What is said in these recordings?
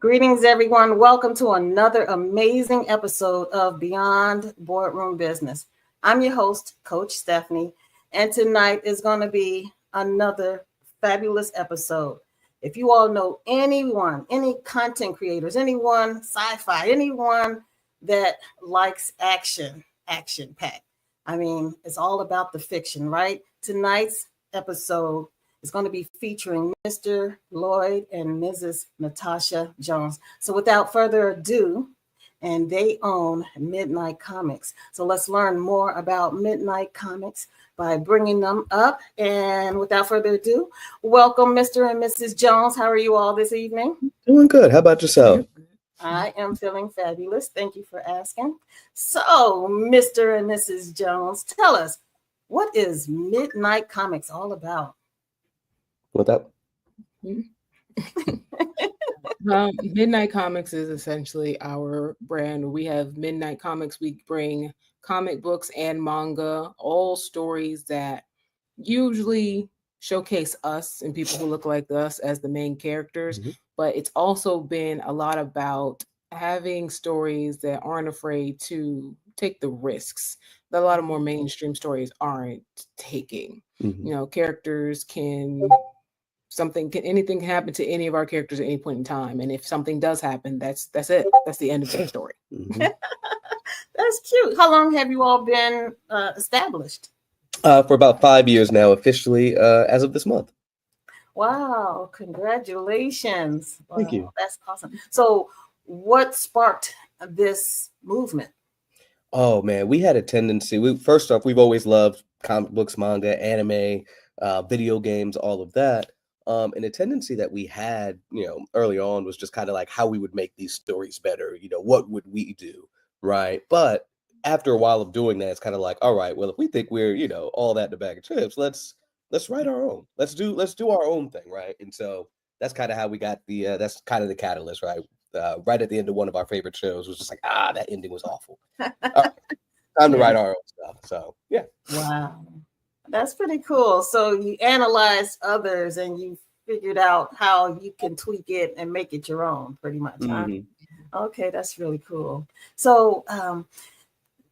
Greetings, everyone. Welcome to another amazing episode of Beyond Boardroom Business. I'm your host, Coach Stephanie, and tonight is going to be another fabulous episode. If you all know anyone, any content creators, anyone sci-fi, anyone that likes action packed. I mean, it's all about the fiction, right? Tonight's episode is going to be featuring Mr. Lloyd and Mrs. Natosha Jones. So without further ado, and they own Midnight Comics. So let's learn more about Midnight Comics by bringing them up. And without further ado, welcome Mr. and Mrs. Jones. How are you all this evening? Doing good. How about yourself? I am feeling fabulous. Thank you for asking. So, Mr. and Mrs. Jones, tell us, what is Midnight Comics all about? What up? Midnight Comics is essentially our brand. We have Midnight Comics. We bring comic books and manga, all stories that usually showcase us and people who look like us as the main characters. Mm-hmm. But it's also been a lot about having stories that aren't afraid to take the risks that a lot of more mainstream stories aren't taking. Mm-hmm. You know, characters can... anything can happen to any of our characters at any point in time. And if something does happen, that's it. That's the end of the story. Mm-hmm. That's cute. How long have you all been established? For about 5 years now, officially, as of this month. Wow. Congratulations. Thank you. That's awesome. So what sparked this movement? Oh, man, we had a tendency. First off, we've always loved comic books, manga, anime, video games, all of that. And a tendency that we had, early on was just kind of like how we would make these stories better. What would we do? Right. But after a while of doing that, it's kind of like, all right, well, if we think we're, all that in a bag of chips, let's write our own. Let's do our own thing. Right. And so that's kind of how we got that's kind of the catalyst. Right. Right at the end of one of our favorite shows was just like, that ending was awful. Time to write our own stuff. So, yeah. Wow. That's pretty cool. So you analyzed others and you figured out how you can tweak it and make it your own, pretty much. Mm-hmm. Huh? Okay, that's really cool. So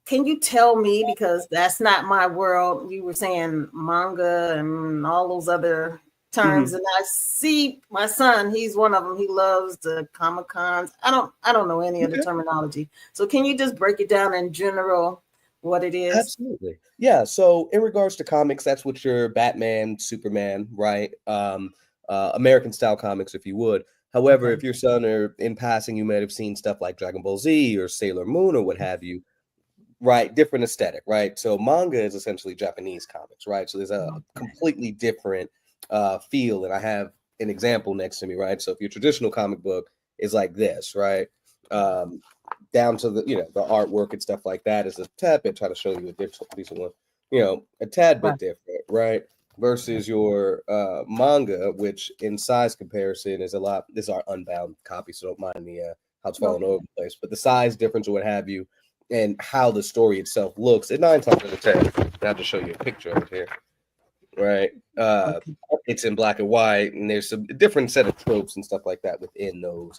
can you tell me, because that's not my world, you were saying manga and all those other terms, mm-hmm. and I see my son, he's one of them. He loves the Comic-Cons. I don't know any of the terminology. So can you just break it down in general? What it is? Absolutely. Yeah. So in regards to comics, that's what your Batman, Superman, right? American style comics, if you would. However, okay. If your son or in passing, you might have seen stuff like Dragon Ball Z or Sailor Moon or what have you, right? Different aesthetic, right? So manga is essentially Japanese comics, right? So there's a completely different feel. And I have an example next to me, right? So if your traditional comic book is like this, right? Down to the the artwork and stuff like that is a tad bit. Try to show you a decent one, a tad bit different, right? Versus your manga, which in size comparison is a lot. This is our unbound copy, so don't mind the how it's falling over the place. But the size difference or what have you, and how the story itself looks. At 9 times out of 10, I have to show you a picture of it here, right? It's in black and white, and there's a different set of tropes and stuff like that within those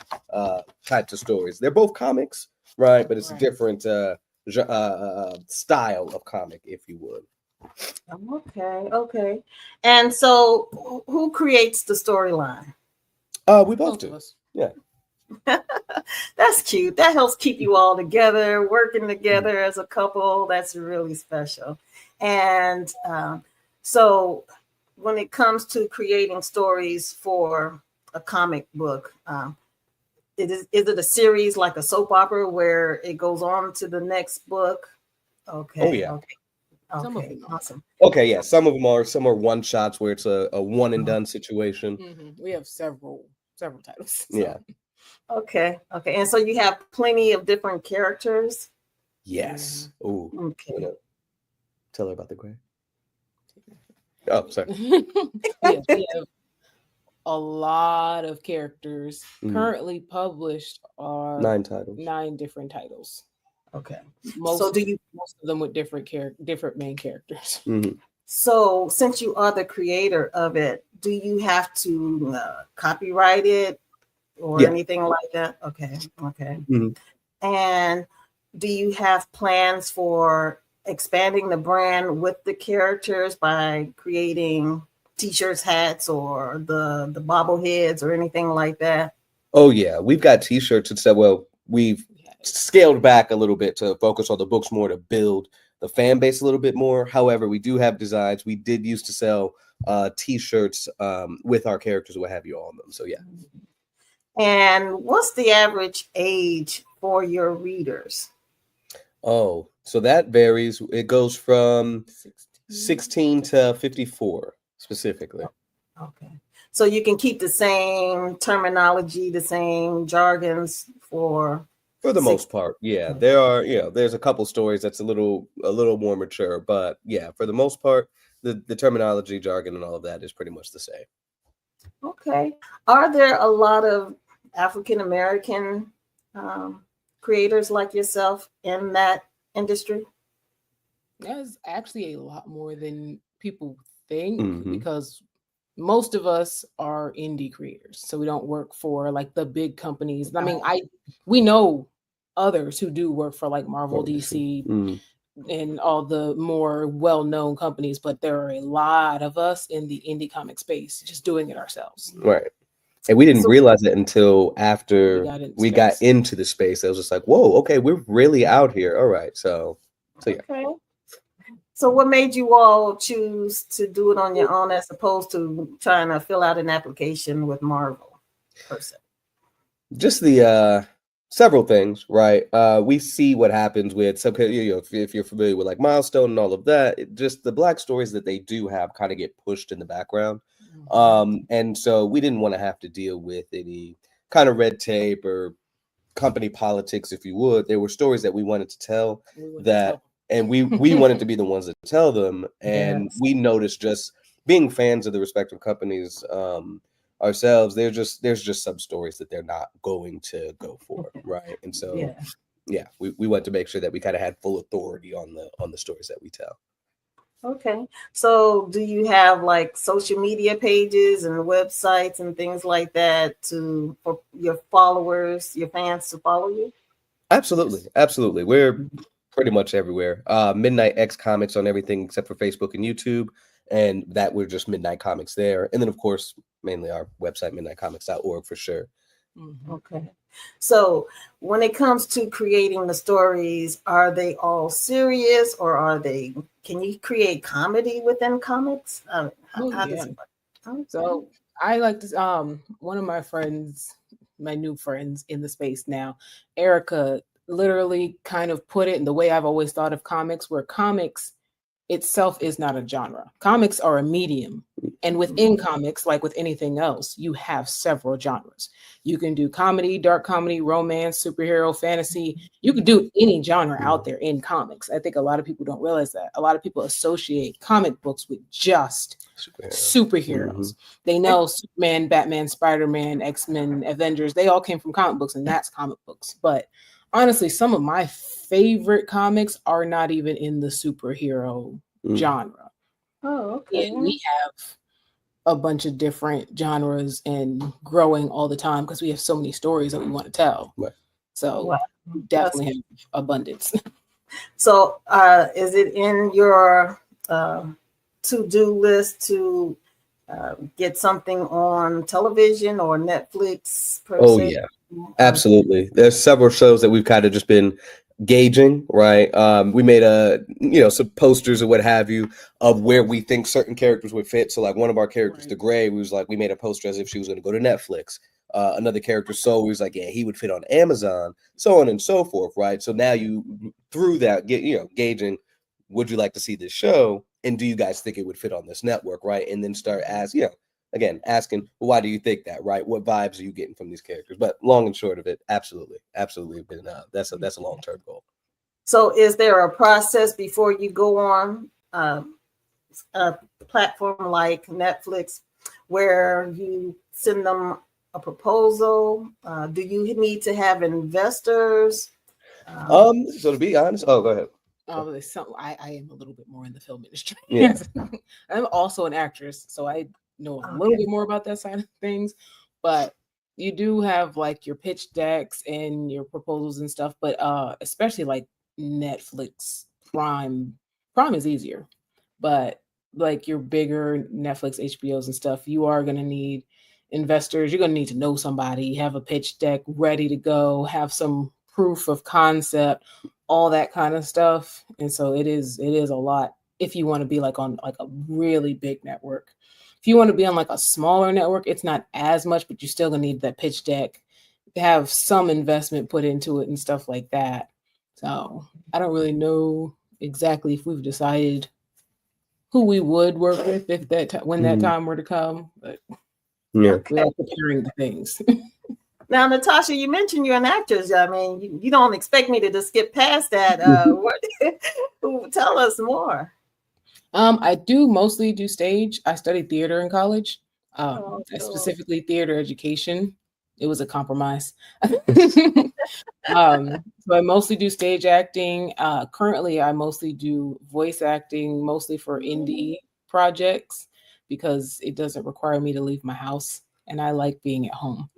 types of stories. They're both comics, right? But it's a different style of comic, if you would. Okay. And so who creates the storyline? We both do. Yeah. That's cute. That helps keep you all together, working together as a couple. That's really special. And so when it comes to creating stories for a comic book, is it a series like a soap opera where it goes on to the next book? Okay. Oh, yeah. Okay. Awesome. Okay, yeah. Some are one shots where it's a one and done situation. Mm-hmm. We have several titles. So. Yeah. Okay. And so you have plenty of different characters? Yes. Oh. Okay. Tell her about the gray. Oh, sorry. Yes, we have a lot of characters. Currently published are 9 different titles. Okay. Most of them with different main characters. Mm-hmm. So since you are the creator of it, do you have to copyright it? or anything like that? Okay. And do you have plans for expanding the brand with the characters by creating t-shirts, hats, or the bobbleheads or anything like that? Oh yeah, we've got t-shirts and stuff. Well, we've scaled back a little bit to focus on the books more to build the fan base a little bit more. However, we do have designs. We did used to sell t-shirts with our characters, what have you, on them. So yeah. And what's the average age for your readers? Oh, so that varies. It goes from 16 to 54 specifically. Okay. So you can keep the same terminology, the same jargons for the most part. Yeah, there are, there's a couple stories that's a little more mature, but yeah, for the most part, the terminology, jargon, and all of that is pretty much the same. Okay. Are there a lot of African American creators like yourself in that industry? There's actually a lot more than people think, because most of us are indie creators, so we don't work for like the big companies. I mean, we know others who do work for like Marvel, DC, and all the more well-known companies, but there are a lot of us in the indie comic space just doing it ourselves. Right. And we didn't realize it until after we got into the space. It was just like, whoa, okay, we're really out here. All right. So yeah. Okay. So what made you all choose to do it on your own as opposed to trying to fill out an application with Marvel per se? Just the several things, right? We see what happens with some, if you're familiar with like Milestone and all of that, just the Black stories that they do have kind of get pushed in the background. And so we didn't want to have to deal with any kind of red tape or company politics, if you would. There were stories that we wanted to tell and we wanted to be the ones that tell them. And we noticed, just being fans of the respective companies ourselves, there's just some stories that they're not going to go for, right? And so we want to make sure that we kind of had full authority on the stories that we tell. Okay. So do you have like social media pages and websites and things like that for your followers, your fans to follow you? Absolutely. We're pretty much everywhere. Midnight X Comics on everything except for Facebook and YouTube. And that we're just Midnight Comics there. And then, of course, mainly our website, midnightcomics.org, for sure. Okay. So when it comes to creating the stories, are they all serious, or can you create comedy within comics? So I like to, one of my friends, my new friends in the space now, Erica, literally kind of put it in the way I've always thought of comics, where comics itself is not a genre. Comics are a medium. And within comics, like with anything else, you have several genres. You can do comedy, dark comedy, romance, superhero, fantasy. You can do any genre out there in comics. I think a lot of people don't realize that. A lot of people associate comic books with just superheroes. They know Superman, Batman, Spider-Man, X-Men, Avengers. They all came from comic books, and that's comic books. But honestly, some of my favorite comics are not even in the superhero genre. Oh, okay. And we have a bunch of different genres and growing all the time because we have so many stories that we want to tell. Right. So definitely have abundance. So is it in your to-do list to get something on television or Netflix per se? Yeah, absolutely. There's several shows that we've kind of just been gauging, right? We made some posters or what have you of where we think certain characters would fit. So like one of our characters, the Gray, we made a poster as if she was going to go to Netflix. Another character, Soul, we was like, yeah, he would fit on Amazon, so on and so forth, right? So now you, through that, gauging, would you like to see this show? And do you guys think it would fit on this network, right? And then start asking, well, why do you think that, right? What vibes are you getting from these characters? But long and short of it, absolutely. Been, that's a long-term goal. So is there a process before you go on a platform like Netflix where you send them a proposal? Do you need to have investors? So to be honest, go ahead. I am a little bit more in the film industry. Yeah. I'm also an actress, so I know a little bit more about that side of things. But you do have like your pitch decks and your proposals and stuff, but especially like Netflix, Prime is easier. But like your bigger Netflix, HBOs and stuff, you are going to need investors. You're going to need to know somebody, have a pitch deck ready to go, have some proof of concept, all that kind of stuff. And so it is a lot if you want to be like on like a really big network. If you want to be on like a smaller network, it's not as much, but you're still going to need that pitch deck, have some investment put into it and stuff like that. So I don't really know exactly if we've decided who we would work with if when that time were to come, but yeah, we are preparing the things. Now, Natosha, you mentioned you're an actress. I mean, you don't expect me to just skip past that. Tell us more. I do mostly do stage. I studied theater in college, Cool. specifically theater education. It was a compromise. So I mostly do stage acting. Currently, I mostly do voice acting, mostly for indie projects because it doesn't require me to leave my house, and I like being at home.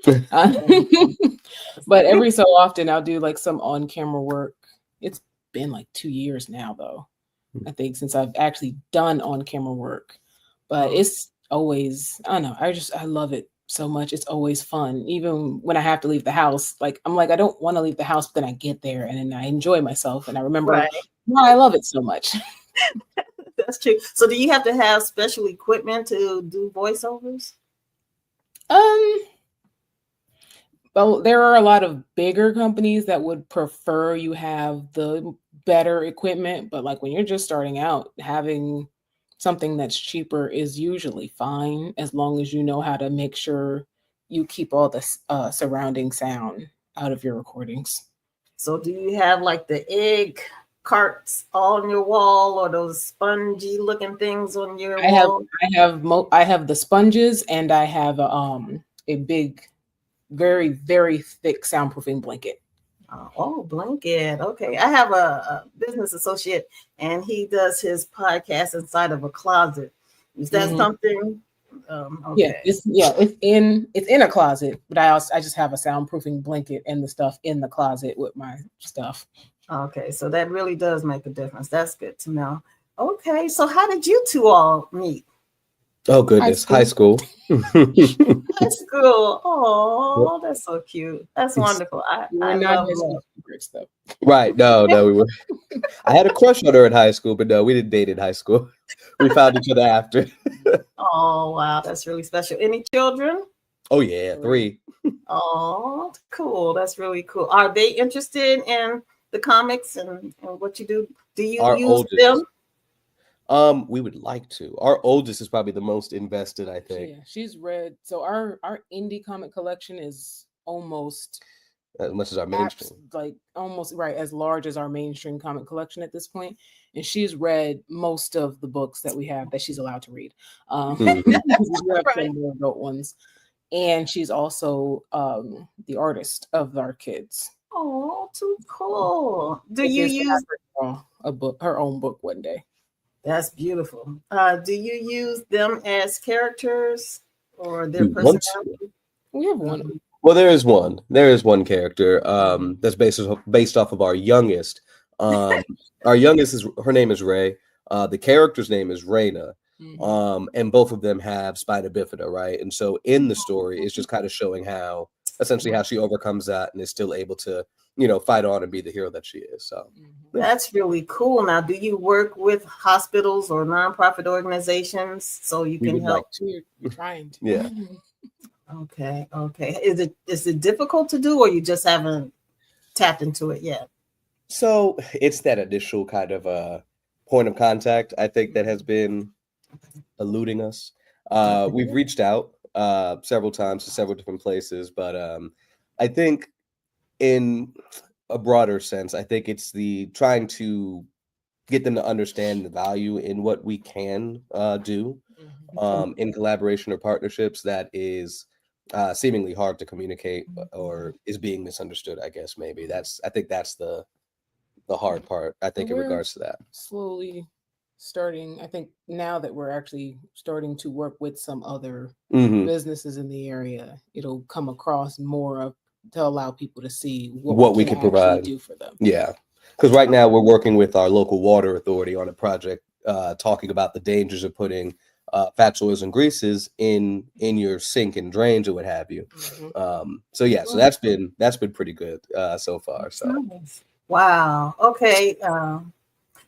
But every so often, I'll do like some on-camera work. It's been like 2 years now, though. I think since I've actually done on-camera work, but it's always I don't know. I love it so much. It's always fun, even when I have to leave the house. Like I'm like I don't want to leave the house, but then I get there and then I enjoy myself and I remember why I love it so much. That's true. So, do you have to have special equipment to do voiceovers? Well, there are a lot of bigger companies that would prefer you have the better equipment, but like when you're just starting out, having something that's cheaper is usually fine as long as you know how to make sure you keep all the surrounding sound out of your recordings. So, do you have like the egg carts on your wall or those spongy looking things on your wall? I have the sponges and I have a big, very very thick soundproofing blanket. Oh, blanket. Okay. I have a business associate and he does his podcast inside of a closet. Is that something? Okay. It's in a closet, but I just have a soundproofing blanket and the stuff in the closet with my stuff. Okay, so that really does make a difference. That's good to know. Okay, so how did you two all meet? Oh goodness, high school. High school. Oh, that's so cute. That's wonderful. I love that. Stuff. Right. No, we were. I had a crush on her in high school, but no, we didn't date in high school. We found each other after. Oh, wow, that's really special. Any children? Oh yeah, 3. Oh, cool. That's really cool. Are they interested in the comics and what you do? Do you use them? We would like to. Our oldest is probably the most invested, I think. Yeah, she's read. So our indie comic collection is almost as much as our mainstream, like almost right as large as our mainstream comic collection at this point. And she's read most of the books that we have that she's allowed to read. We have some more adult ones, and she's also the artist of our kids. Oh, too cool! Do you use her own book one day? That's beautiful. Do you use them as characters or their personality? We have one. Well, there is one. There is one character that's based off of our youngest. Our youngest her name is Ray. The character's name is Raina. And both of them have spina bifida, right? And so in the story, it's just kind of showing how she overcomes that and is still able to, fight on and be the hero that she is. So that's really cool. Now, do you work with hospitals or nonprofit organizations so you can help? Trying to. Yeah. Okay. Is it difficult to do, or you just haven't tapped into it yet? So it's that initial kind of point of contact, I think, that has been eluding us. We've reached out several times to several different places, but I think in a broader sense, I think it's the trying to get them to understand the value in what we can do in collaboration or partnerships that is seemingly hard to communicate or is being misunderstood. I guess maybe I think that's the hard part. I think in regards to that. Slowly starting, I think now that we're actually starting to work with some other Hmm. businesses in the area, it'll come across more of to allow people to see what What we we can can actually provide. do for them. Yeah. Because right now we're working with our local water authority on a project talking about the dangers of putting fats, oils, and greases in your sink and drains or what have you. Mhm. So yeah, so that's been pretty good so far. That's So nice. Wow. Okay.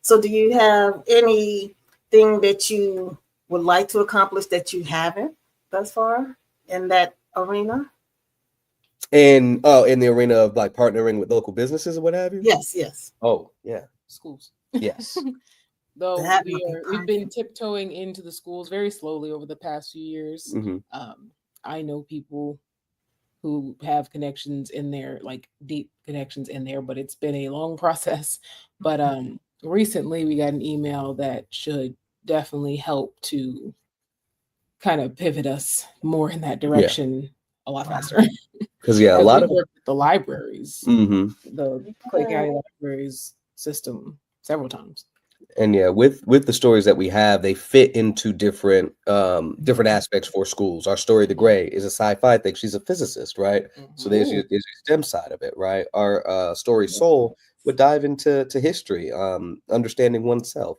So do you have anything that you would like to accomplish that you haven't thus far in that arena? in the arena of like partnering with local businesses or what have you. Yes, yes. Oh yeah, Schools. yes. Though That would be we've been perfect. tiptoeing into the schools very slowly over the past few years. Hmm. I know people who have connections in there, like deep connections in there, but it's been a long process. But recently we got an email that should definitely help to kind of pivot us more in that Yeah, direction a lot Wow. faster. because yeah, a Because lot we've of. worked with the libraries, Hmm. the Clay County Libraries system several times. And yeah, with the stories that we have, they fit into different aspects for schools. Our story, the Gray, is a sci-fi thing. She's a physicist, right? So Mhm. there's your STEM side of it, right? Our story, Soul, would dive into history, understanding oneself.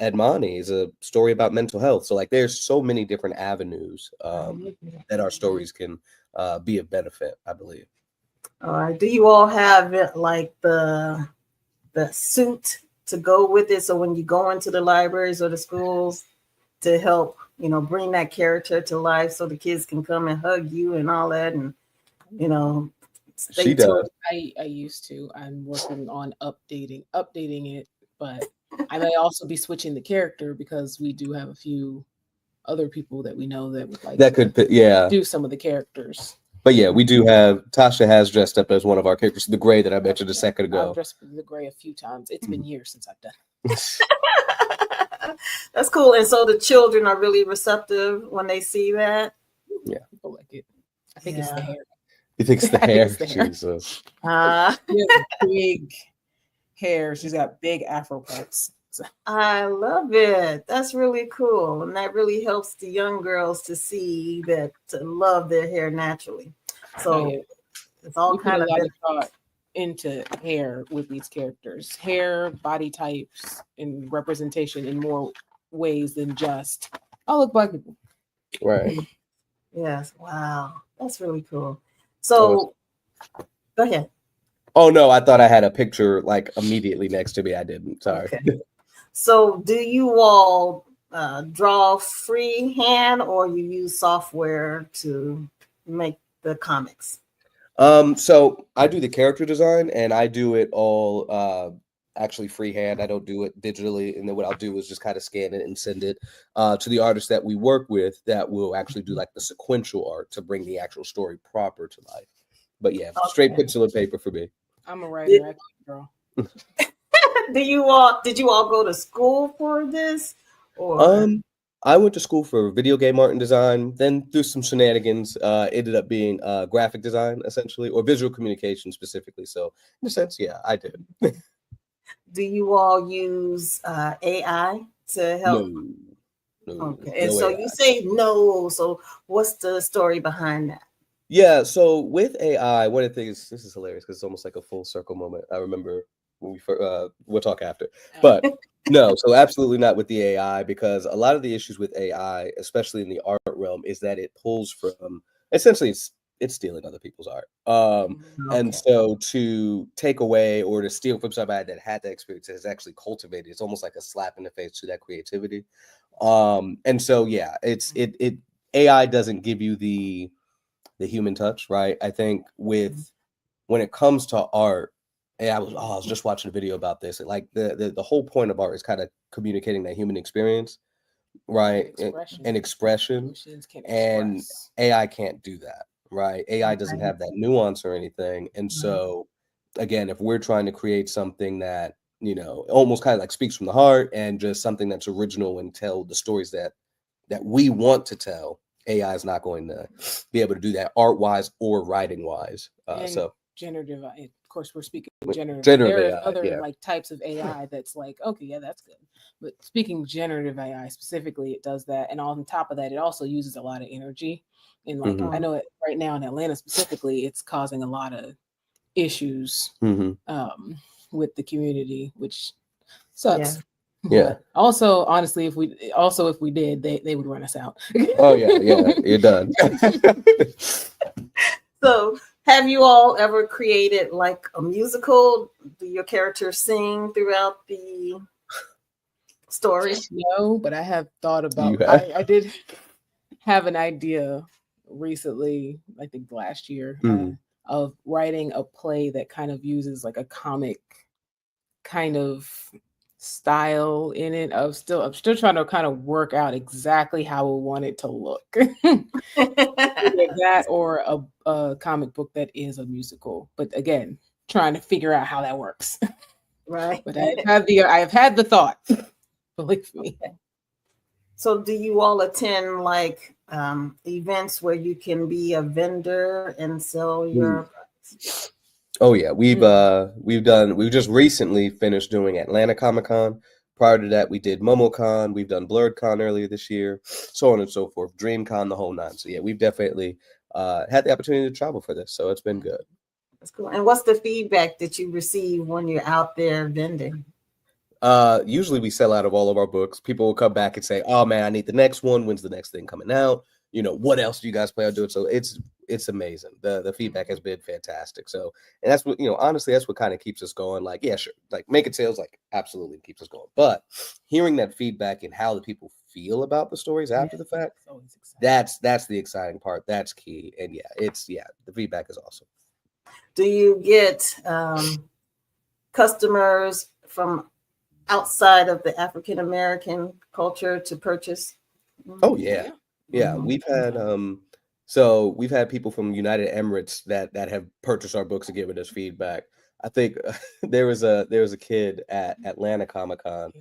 Admani is a story about mental health. So like, there's so many different avenues that our stories can be of benefit, I believe. All right. Do you all have it like the suit to go with it? So when you go into the libraries or the schools to help, bring that character to life so the kids can come and hug you and all that and, you know, stay She tuned. does. I used to. I'm working on updating it, but I may also be switching the character because we do have a few other people that we know that would like That to yeah. do some of the characters. But yeah, we do have Tasha has dressed up as one of our characters, the Gray that I mentioned a second I've ago. dressed up as the Gray a few times. It's been years since I've done it. That's cool. And so the children are really receptive when they see that. Yeah. People like it. I think it's the Yeah. hair. You think it's the I think hair? it's the hair. Jesus. She has big hair. She's got big afro plaits. So, I love it. That's really cool. And that really helps the young girls to see that to love their hair naturally. oh So yeah, it's all we put kind a of lot of thought into hair with these characters, hair, body types, and representation in more ways than just oh look black people. Right. yes. Wow. That's really cool. Oh, So go ahead. oh no, I thought I had a picture like immediately next to me. I didn't. Sorry. Okay. So do you all draw freehand or you use software to make the comics? So I do the character design and I do it all actually freehand. I don't do it digitally, and then what I'll do is just kind of scan it and send it to the artists that we work with that will actually do like the sequential art to bring the actual story proper to life. But yeah, straight Okay. pencil and paper for me. I'm a Did, writer. I can't draw. did you all go to school for this or Um, I went to school for video game art and design, then through some shenanigans, ended up being graphic design essentially, or visual communication specifically. So in a sense, yeah, I did. do you all use AI to No, help? no, Okay. And no so way. you say no. So what's the story behind that? Yeah, so with AI, one of the things, this is hilarious because it's almost like a full circle moment. I remember when we'll talk after, but no, so absolutely not with the AI because a lot of the issues with AI, especially in the art realm, is that it pulls from essentially it's stealing other people's art. And Okay. so to take away or to steal from somebody that had that experience has actually cultivated, it's almost like a slap in the face to that creativity. And so yeah, it AI doesn't give you the human touch, right? I think with when it comes to art, and I was just watching a video about this. Like the whole point of art is kind of communicating that human experience, right? Expression. And expression, Machines can and express. AI can't do that, right? AI doesn't Right. have that nuance or anything. And Right. so again, if we're trying to create something that, almost kind of like speaks from the heart and just something that's original and tell the stories that we want to tell, AI is not going to be able to do that art wise or writing wise. And So generative course, we're speaking generative. Generative There are AI, other yeah. like types of AI that's like, okay, yeah, that's good. But speaking generative AI specifically, it does that, and on top of that, it also uses a lot of energy. And like Mhm. I know it right now in Atlanta specifically, it's causing a lot of issues Mhm. with the community, which sucks. Yeah. But also, honestly, if we did, they would run us out. Oh yeah, you're done. So, have you all ever created like a musical? Do your characters sing throughout the story? No, but I have thought You about. have? I did have an idea recently, I think last year, Mhm. of writing a play that kind of uses like a comic kind of style in it. I'm still trying to kind of work out exactly how I want it to look. Either that or a comic book that is a musical. But again, trying to figure out how that works. Right. But I have had the thought. Believe me. So, do you all attend like events where you can be a vendor and sell your products? Oh yeah, we've just recently finished doing Atlanta Comic Con. Prior to that, we did MomoCon. We've done BlurredCon earlier this year, so on and so forth. DreamCon, the whole nine. So yeah, we've definitely had the opportunity to travel for this, so it's been good. That's cool. And what's the feedback that you receive when you're out there vending? Usually we sell out of all of our books. People will come back and say, "Oh man, I need the next one. When's the next thing coming out? You know, what else do you guys plan on doing?" So it's amazing. The feedback has been fantastic. So, and that's what, honestly, that's what kind of keeps us going. Like, yeah, sure, like making sales, like absolutely keeps us going. But hearing that feedback and how the people feel about the stories after the fact, that's the exciting part. That's key. And yeah, the feedback is awesome. Do you get customers from outside of the African American culture to purchase? Oh yeah. We've had we've had people from United Emirates that have purchased our books and given us feedback. I think there was a kid at Atlanta Comic Con.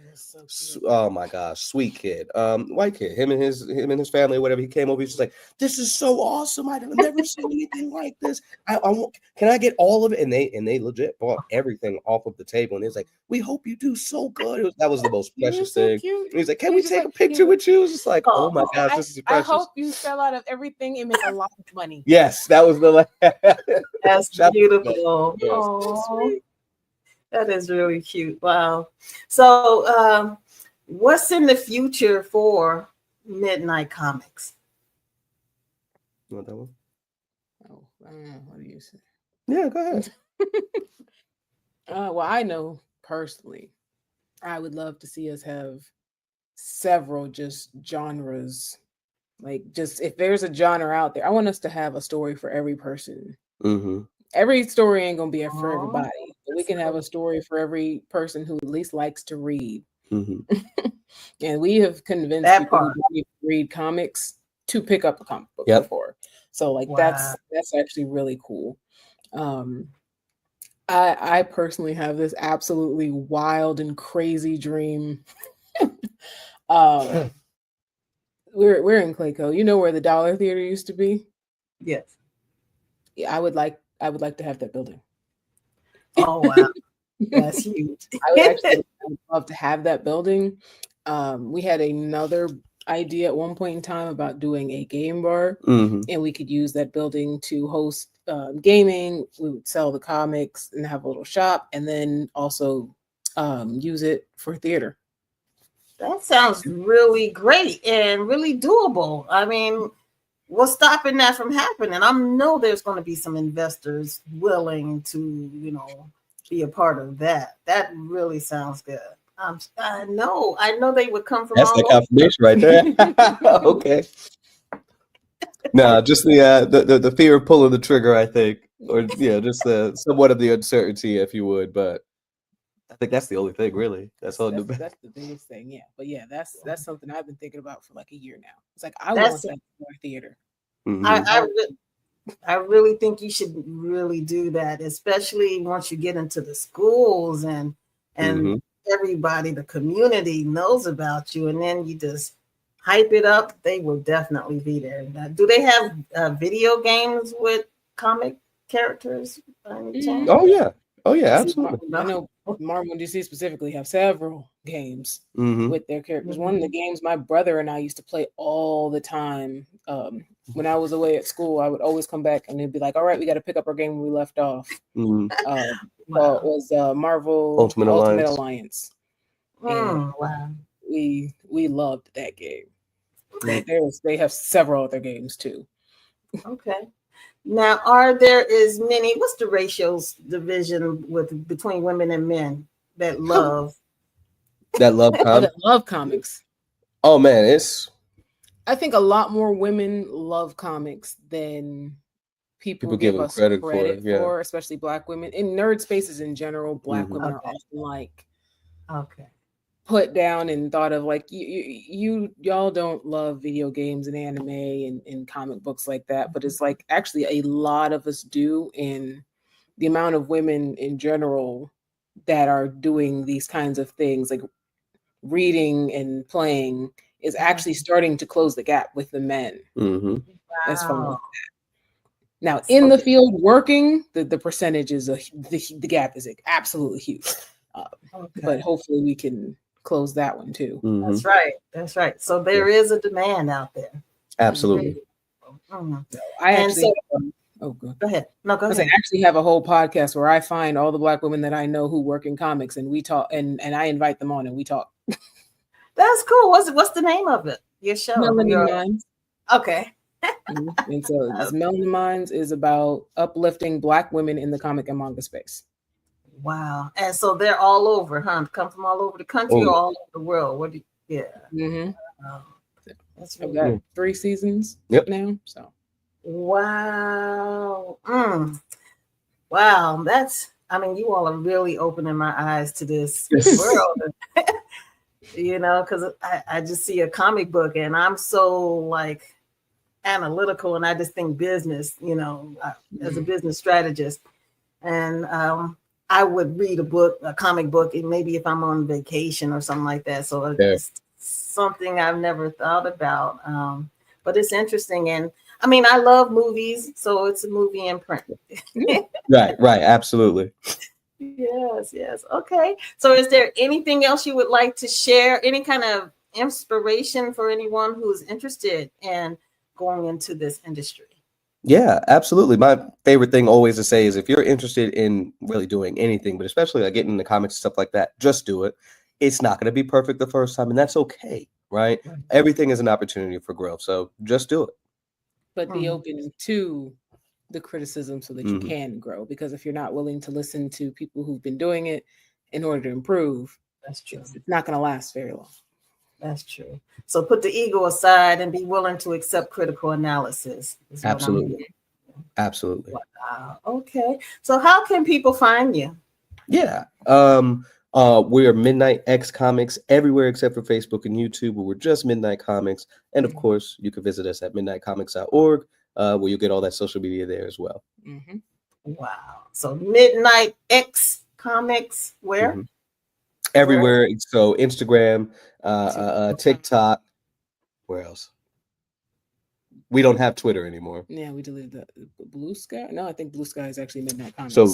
Oh my gosh, sweet kid, white kid. Him and his family, whatever. He came over. He's just like, "This is so awesome! I've never seen anything like this. Can I get all of it?" And they legit bought everything off of the table. And he's like, "We hope you do so good." That was the most precious thing. And he's like, "Can we take a picture with you?" It's just like, oh my gosh, this is precious. I hope you sell out of everything and make a lot of money. Yes, that was the. That's beautiful. Yes. Oh, that is really cute. Wow. So, what's in the future for Midnight Comics? You want that one? Oh, what do you say? Yeah, go ahead. Well, I know personally, I would love to see us have several just genres. Like, just if there's a genre out there, I want us to have a story for every person. Mm-hmm. Every story ain't gonna be for everybody, but we can have a story for every person who at least likes to read. Mm-hmm. And we have convinced That people part. who read comics to pick up a comic book Yep. before. So like Wow. that's actually really cool. I personally have this absolutely wild and crazy dream. We're in Clayco. You know where the Dollar Theater used to be? Yes. Yeah, I would like to have that building. Oh wow, that's huge. I would love to have that building. We had another idea at one point in time about doing a game bar, Mm-hmm. and we could use that building to host gaming. We would sell the comics and have a little shop, and then also use it for theater. That sounds really great and really doable. I mean, what's stopping that from happening? I know there's going to be some investors willing to, be a part of that. That really sounds good. I know they would come from. That's the confirmation right there. Okay. No, just the fear of pulling the trigger, I think, or just the somewhat of the uncertainty, if you would. But I think that's the only thing, really. That's the biggest thing, yeah. But yeah, that's something I've been thinking about for like a year now. It's like I want that more theater. Mm-hmm. I really think you should really do that, especially once you get into the schools and Mm-hmm. everybody, the community knows about you, and then you just hype it up. They will definitely be there. Now, do they have video games with comic characters? Oh yeah. Oh yeah, absolutely. I know Marvel and DC specifically have several games with their characters. One of the games my brother and I used to play all the time. When I was away at school, I would always come back and they'd be like, "All right, we got to pick up our game when we left off." So it was Marvel Ultimate Alliance. Wow. We loved that game. They have several other games too. Okay. Now, are there as many? What's the ratios division between women and men that love comics? Oh man, I think a lot more women love comics than people give us credit for, especially Black women. In nerd spaces in general, Black women are often like put down and thought of like y'all don't love video games and anime and comic books like that, but it's like actually a lot of us do, and the amount of women in general that are doing these kinds of things like reading and playing is actually starting to close the gap with the men. As far as that. Now in the field working, the percentage is the gap is absolutely huge, but hopefully we can close that one too. That's right. So there is a demand out there. Absolutely. Go ahead. No, go ahead. I actually have a whole podcast where I find all the Black women that I know who work in comics, and we talk, and I invite them on and we talk. That's cool. What's the name of it? Your show? Melanin Minds. Okay. And so Melanin Minds is about uplifting Black women in the comic and manga space. Wow. And so they're all over, huh? Come from all over the country or all over the world. That's really I've got 3 seasons now. So wow. Wow. You all are really opening my eyes to this world. Because I just see a comic book and I'm so like analytical and I just think business, as a business strategist. And I would read a comic book, and maybe if I'm on vacation or something like that. So it's something I've never thought about. But it's interesting. And I love movies, so it's a movie in print. Right. Absolutely. Yes. Okay. So is there anything else you would like to share? Any kind of inspiration for anyone who's interested in going into this industry? Yeah, absolutely. My favorite thing always to say is if you're interested in really doing anything, but especially like getting into comics and stuff like that, just do it. It's not going to be perfect the first time, and that's okay, right? Everything is an opportunity for growth, so just do it. But be open to the criticism so that you can grow, because if you're not willing to listen to people who've been doing it in order to improve, that's true. It's not going to last very long. That's true. So put the ego aside and be willing to accept critical analysis. Absolutely. Wow. Okay. So how can people find you? Yeah. We are Midnight X Comics everywhere except for Facebook and YouTube, but we're just Midnight Comics. And of course, you can visit us at midnightcomics.org, where you'll get all that social media there as well. Wow. So Midnight X Comics, where? Everywhere. So Instagram, TikTok. Where else? We don't have Twitter anymore. Yeah, we deleted the Blue Sky. No, I think Blue Sky is actually Midnight Comics. So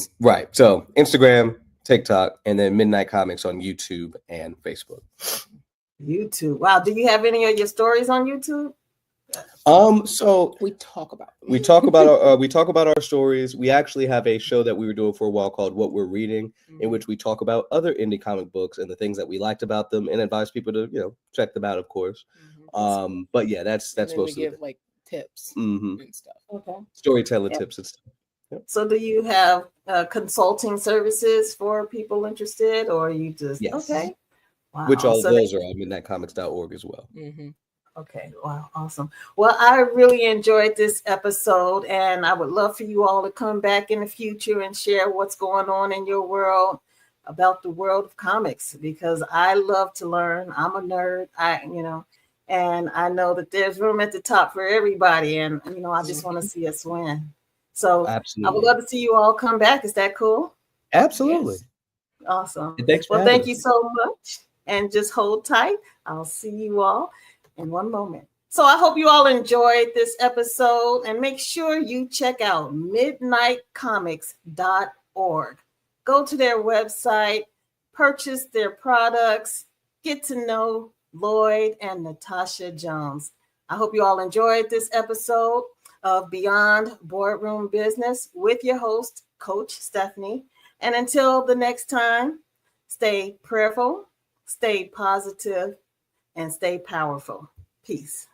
Instagram, TikTok, and then Midnight Comics on YouTube and Facebook. YouTube. Wow. Do you have any of your stories on YouTube? So we talk about them. we talk about our stories. We actually have a show that we were doing for a while called What We're Reading, in which we talk about other indie comic books and the things that we liked about them, and advise people to check them out, of course. But yeah, that's mostly give like tips and stuff. Okay. Storytelling tips and stuff. Yep. So do you have consulting services for people interested, or you just okay? Wow. Which all those are on midnightcomics.org as well. Okay. Wow. Awesome. Well, I really enjoyed this episode, and I would love for you all to come back in the future and share what's going on in your world about the world of comics, because I love to learn. I'm a nerd. And I know that there's room at the top for everybody, and I just want to see us win. So absolutely. I would love to see you all come back. Is that cool? Absolutely. Yes. Awesome. Well, thank you so much, and just hold tight. I'll see you all in one moment. So I hope you all enjoyed this episode, and make sure you check out midnightcomics.org. go to their website, purchase their products, get to know Lloyd and Natosha Jones. I hope you all enjoyed this episode of Beyond Boardroom Business with your host, Coach Stephanie. And until the next time, stay prayerful, stay positive, and stay powerful. Peace.